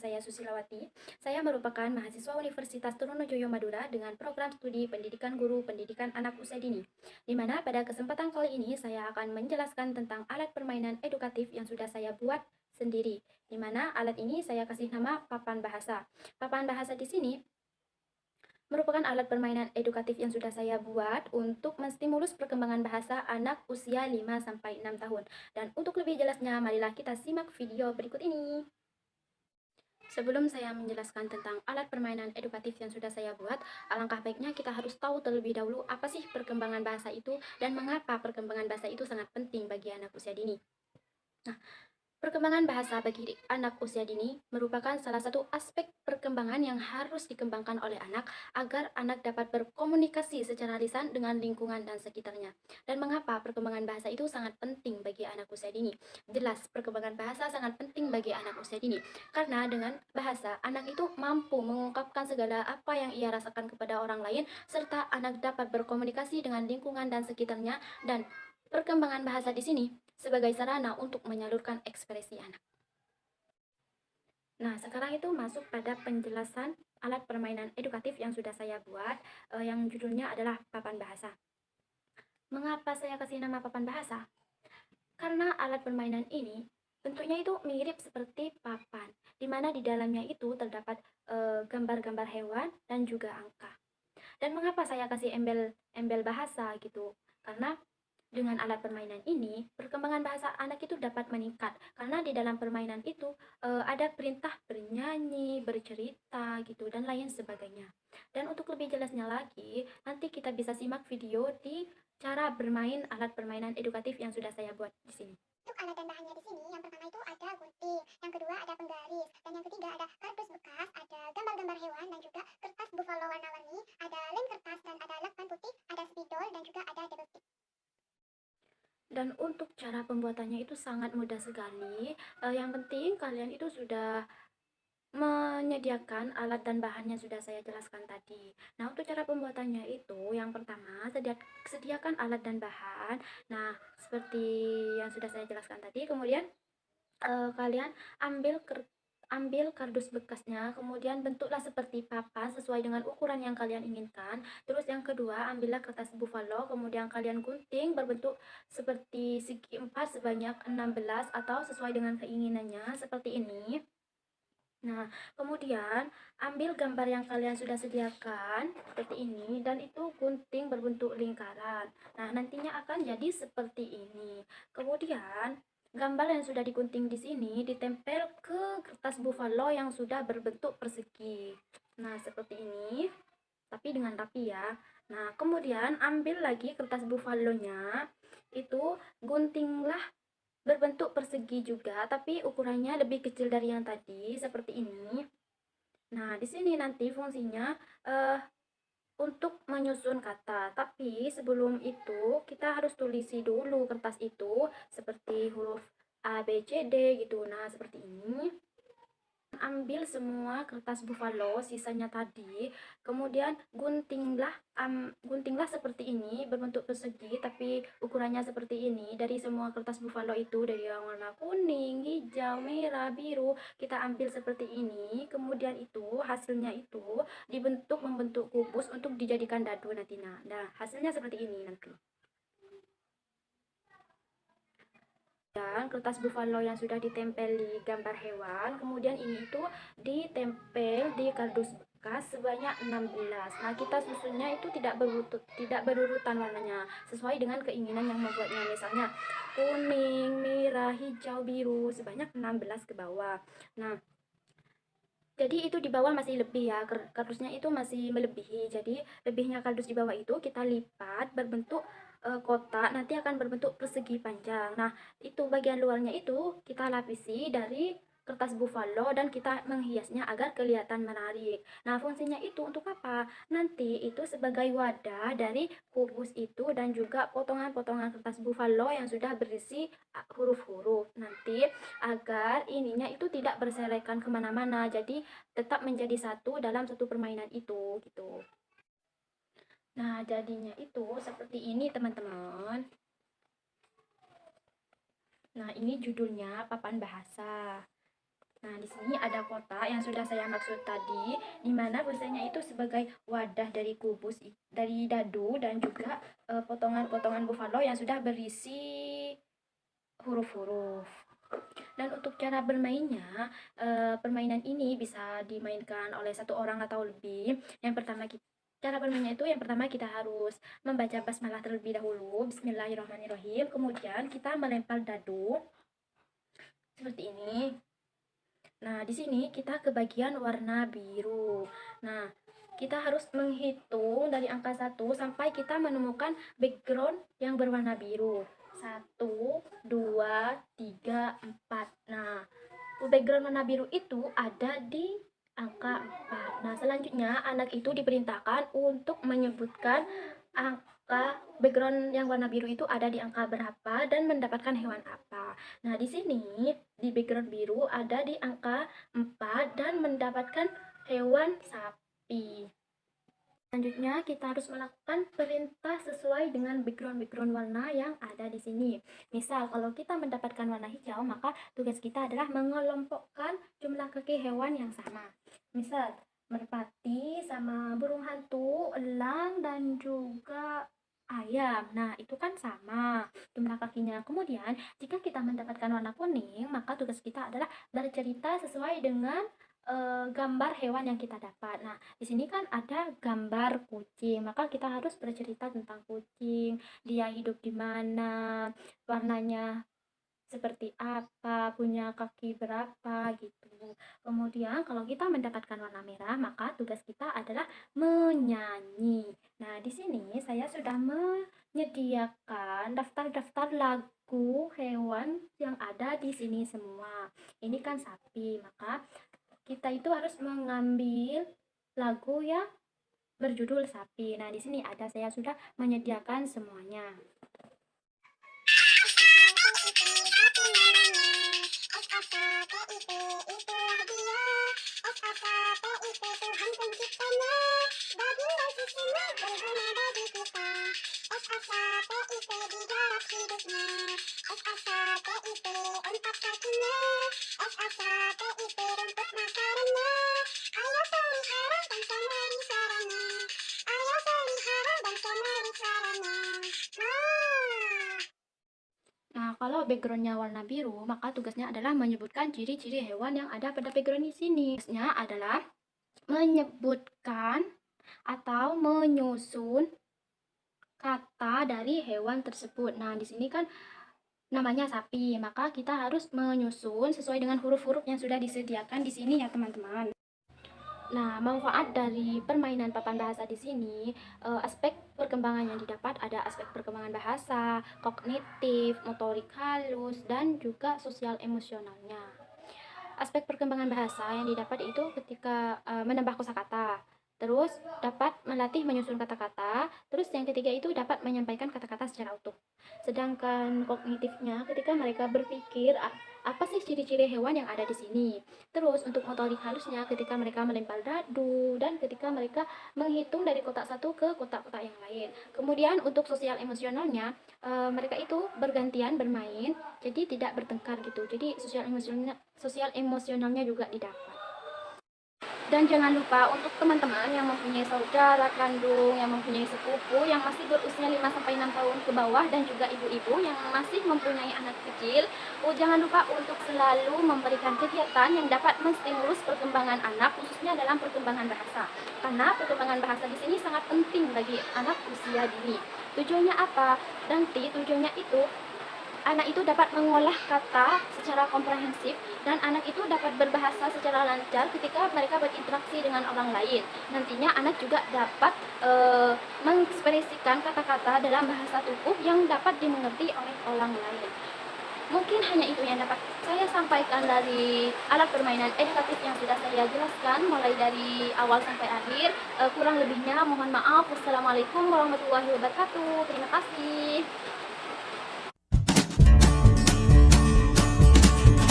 saya Susilawati. Saya merupakan mahasiswa Universitas Trunojoyo Madura dengan program studi Pendidikan Guru Pendidikan Anak Usia Dini. Di mana pada kesempatan kali ini saya akan menjelaskan tentang alat permainan edukatif yang sudah saya buat sendiri. Di mana alat ini saya kasih nama papan bahasa. Papan bahasa di sini merupakan alat permainan edukatif yang sudah saya buat untuk menstimulus perkembangan bahasa anak usia 5-6 tahun. Dan untuk lebih jelasnya, marilah kita simak video berikut ini. Sebelum saya menjelaskan tentang alat permainan edukatif yang sudah saya buat, alangkah baiknya kita harus tahu terlebih dahulu apa sih perkembangan bahasa itu dan mengapa perkembangan bahasa itu sangat penting bagi anak usia dini. Nah, perkembangan bahasa bagi anak usia dini merupakan salah satu aspek perkembangan yang harus dikembangkan oleh anak agar anak dapat berkomunikasi secara lisan dengan lingkungan dan sekitarnya. Dan mengapa perkembangan bahasa itu sangat penting bagi anak usia dini? Jelas, perkembangan bahasa sangat penting bagi anak usia dini karena dengan bahasa anak itu mampu mengungkapkan segala apa yang ia rasakan kepada orang lain serta anak dapat berkomunikasi dengan lingkungan dan sekitarnya dan perkembangan bahasa di sini sebagai sarana untuk menyalurkan ekspresi anak. Nah, sekarang itu masuk pada penjelasan alat permainan edukatif yang sudah saya buat, yang judulnya adalah papan bahasa. Mengapa saya kasih nama papan bahasa? Karena alat permainan ini bentuknya itu mirip seperti papan, di mana di dalamnya itu terdapat gambar-gambar hewan dan juga angka. Dan mengapa saya kasih embel bahasa gitu? Karena dengan alat permainan ini, perkembangan bahasa anak itu dapat meningkat karena di dalam permainan itu ada perintah bernyanyi, bercerita gitu dan lain sebagainya. Dan untuk lebih jelasnya lagi, nanti kita bisa simak video di cara bermain alat permainan edukatif yang sudah saya buat di sini. Untuk alat dan bahannya di sini, yang pertama itu ada gunting, yang kedua ada penggaris, dan yang ketiga ada kardus bekas, ada gambar-gambar hewan dan juga kertas buffalo warna-warni, ada lem kertas dan ada lakban putih, ada spidol dan juga ada double stick. Dan untuk cara pembuatannya itu sangat mudah sekali. Yang penting kalian itu sudah menyediakan alat dan bahannya sudah saya jelaskan tadi. Nah, untuk cara pembuatannya itu yang pertama sediakan alat dan bahan. Nah, seperti yang sudah saya jelaskan tadi, kemudian kalian ambil kardus bekasnya, kemudian bentuklah seperti papan sesuai dengan ukuran yang kalian inginkan. Terus yang kedua, ambillah kertas buffalo, kemudian kalian gunting berbentuk seperti segi empat sebanyak 16 atau sesuai dengan keinginannya seperti ini. Nah, kemudian ambil gambar yang kalian sudah sediakan seperti ini dan itu gunting berbentuk lingkaran. Nah, nantinya akan jadi seperti ini. Kemudian gambar yang sudah digunting di sini ditempel ke kertas buffalo yang sudah berbentuk persegi. Nah, seperti ini, tapi dengan rapi ya. Nah, kemudian ambil lagi kertas buffalo-nya, itu guntinglah berbentuk persegi juga, tapi ukurannya lebih kecil dari yang tadi, seperti ini. Nah, di sini nanti fungsinya untuk menyusun kata, tapi sebelum itu kita harus tulisi dulu kertas itu seperti huruf A, B, C, D gitu. Nah, seperti ini. Ambil semua kertas buffalo sisanya tadi, kemudian guntinglah seperti ini berbentuk persegi tapi ukurannya seperti ini. Dari semua kertas buffalo itu, dari yang warna kuning, hijau, merah, biru, kita ambil seperti ini, kemudian itu hasilnya itu membentuk kubus untuk dijadikan dadu nantinya. Nah, hasilnya seperti ini nanti. Dan kertas buffalo yang sudah ditempeli gambar hewan, kemudian ini itu ditempel di kardus bekas sebanyak 16. Nah, kita susunnya itu tidak berurutan warnanya, sesuai dengan keinginan yang membuatnya. Misalnya kuning, merah, hijau, biru sebanyak 16 ke bawah. Nah, jadi itu di bawah masih lebih ya, kardusnya itu masih melebihi. Jadi lebihnya kardus di bawah itu kita lipat berbentuk kotak, nanti akan berbentuk persegi panjang. Nah, itu bagian luarnya itu kita lapisi dari kertas buffalo dan kita menghiasnya agar kelihatan menarik. Nah, fungsinya itu untuk apa? Nanti itu sebagai wadah dari kubus itu dan juga potongan-potongan kertas buffalo yang sudah berisi huruf-huruf. Nanti agar ininya itu tidak berserakan kemana-mana, jadi tetap menjadi satu dalam satu permainan itu gitu. Nah, jadinya itu seperti ini teman-teman. Nah, ini judulnya papan bahasa. Nah, di sini ada kotak yang sudah saya maksud tadi, di mana biasanya itu sebagai wadah dari kubus dari dadu dan juga potongan-potongan buffalo yang sudah berisi huruf-huruf. Dan untuk cara bermainnya, permainan ini bisa dimainkan oleh satu orang atau lebih. Cara bermainnya itu yang pertama kita harus membaca basmalah terlebih dahulu, Bismillahirrahmanirrahim. Kemudian kita melempar dadu seperti ini. Nah, di sini kita ke bagian warna biru. Nah, kita harus menghitung dari angka 1 sampai kita menemukan background yang berwarna biru. 1, 2, 3, 4. Nah, background warna biru itu ada di angka 4. Nah, selanjutnya anak itu diperintahkan untuk menyebutkan angka background yang warna biru itu ada di angka berapa dan mendapatkan hewan apa. Nah, di sini di background biru ada di angka 4 dan mendapatkan hewan sapi. Selanjutnya kita harus melakukan perintah sesuai dengan background warna yang ada di sini. Misal kalau kita mendapatkan warna hijau, maka tugas kita adalah mengelompokkan jumlah kaki hewan yang sama. Misal merpati sama burung hantu, elang dan juga ayam. Nah, itu kan sama jumlah kakinya. Kemudian, jika kita mendapatkan warna kuning, maka tugas kita adalah bercerita sesuai dengan gambar hewan yang kita dapat. Nah, di sini kan ada gambar kucing, maka kita harus bercerita tentang kucing, dia hidup di mana, warnanya seperti apa, punya kaki berapa gitu. Kemudian kalau kita mendapatkan warna merah, maka tugas kita adalah menyanyi. Nah, di sini saya sudah menyediakan daftar-daftar lagu hewan yang ada di sini semua. Ini kan sapi, maka kita itu harus mengambil lagu yang berjudul sapi. Nah, di sini ada saya sudah menyediakan semuanya. Nah, kalau backgroundnya warna biru, maka tugasnya adalah menyebutkan ciri-ciri hewan yang ada pada background di sini. Tugasnya adalah menyebutkan atau menyusun kata dari hewan tersebut. Nah, di sini kan namanya sapi, maka kita harus menyusun sesuai dengan huruf-huruf yang sudah disediakan di sini ya, teman-teman. Nah, manfaat dari permainan papan bahasa di sini, aspek perkembangan yang didapat ada aspek perkembangan bahasa, kognitif, motorik halus, dan juga sosial emosionalnya. Aspek perkembangan bahasa yang didapat itu ketika menambah kosakata, terus dapat melatih menyusun kata-kata, terus yang ketiga itu dapat menyampaikan kata-kata secara utuh. Sedangkan kognitifnya ketika mereka berpikir apa sih ciri-ciri hewan yang ada di sini. Terus untuk motorik halusnya ketika mereka melempar dadu dan ketika mereka menghitung dari kotak satu ke kotak-kotak yang lain. Kemudian untuk sosial emosionalnya mereka itu bergantian bermain, jadi tidak bertengkar gitu. Jadi sosial emosionalnya juga didapat. Dan jangan lupa untuk teman-teman yang mempunyai saudara kandung, yang mempunyai sepupu, yang masih berusia 5-6 tahun ke bawah, dan juga ibu-ibu yang masih mempunyai anak kecil, jangan lupa untuk selalu memberikan kegiatan yang dapat menstimulus perkembangan anak, khususnya dalam perkembangan bahasa. Karena perkembangan bahasa di sini sangat penting bagi anak usia dini. Tujuannya apa? Nanti tujuannya itu anak itu dapat mengolah kata secara komprehensif dan anak itu dapat berbahasa secara lancar ketika mereka berinteraksi dengan orang lain. Nantinya anak juga dapat mengekspresikan kata-kata dalam bahasa tubuh yang dapat dimengerti oleh orang lain. Mungkin hanya itu yang dapat saya sampaikan dari alat permainan edukatif yang sudah saya jelaskan mulai dari awal sampai akhir. Kurang lebihnya mohon maaf. Wassalamualaikum warahmatullahi wabarakatuh. Terima kasih.